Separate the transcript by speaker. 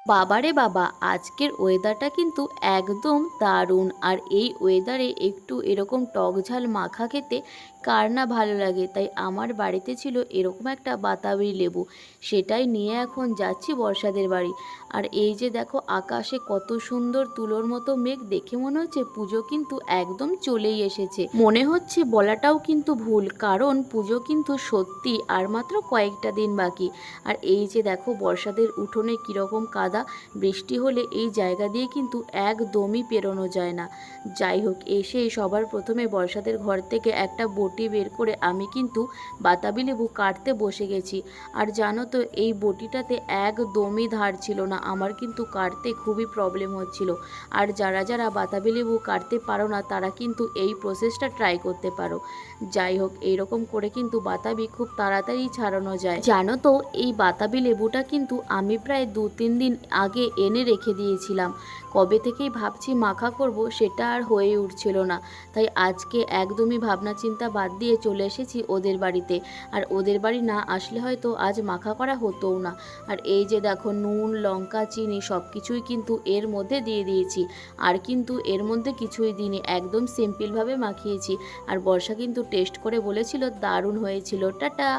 Speaker 1: বাবারে বাবা, আজকের ওয়েদারটা কিন্তু একদম দারুণ। আর এই ওয়েদারে একটু এরকম টক ঝাল মাখা খেতে কার না ভালো লাগে। তাই আমার বাড়িতে ছিল এরকম একটা বাতাবি লেবু, সেটাই নিয়ে এখন যাচ্ছি বর্ষাদের বাড়ি। আর এই যে দেখো আকাশে কত সুন্দর তুলোর মতো মেঘ, দেখে মনে হচ্ছে পুজো কিন্তু একদম চলেই এসেছে। মনে হচ্ছে বলাটাও কিন্তু ভুল, কারণ পুজো কিন্তু সত্যি আর মাত্র কয়েকটা দিন বাকি। আর এই যে দেখো বর্ষাদের উঠোনে কীরকম কাদা, বৃষ্টি হলে এই জায়গা দিয়ে কিন্তু একদমই পেরোনো যায় না। যাই হোক, এসেই সবার প্রথমে বর্ষাদের ঘর থেকে একটা বটি বের করে আমি কিন্তু বাতাবি লেবু কাটতে বসে গেছি। আর জানো তো, এই বটিটাতে একদমই ধার ছিল না, আমার কিন্তু কাটতে খুবই প্রবলেম হচ্ছিল। আর যারা যারা বাতাবি লেবু কাটতে পারো না, তারা কিন্তু এই প্রসেসটা ট্রাই করতে পারো। যাই হোক, এইরকম করে কিন্তু বাতাবি খুব তাড়াতাড়ি ছাড়ানো যায়। জানো তো, এই বাতাবি লেবুটা কিন্তু আমি প্রায় 2-3 দিন আগে এনে রেখে দিয়েছিলাম। কবে থেকেই ভাবছি মাখা করব, সেটা আর হয়ে উঠছিল না। তাই আজকে একদমই ভাবনা চিন্তা বাদ দিয়ে চলে এসেছি ওদের বাড়িতে। আর ওদের বাড়ি না আসলে হয়তো আজ মাখা করা হতোও না। আর এই যে দেখো, নুন, লঙ্কা, চিনি সব কিছুই কিন্তু এর মধ্যে দিয়ে দিয়েছি। আর কিন্তু এর মধ্যে কিছুই দিইনি, একদম সিম্পলভাবে মাখিয়েছি। আর বর্ষা কিন্তু টেস্ট করে বলেছিল দারুণ হয়েছিল। টাটা।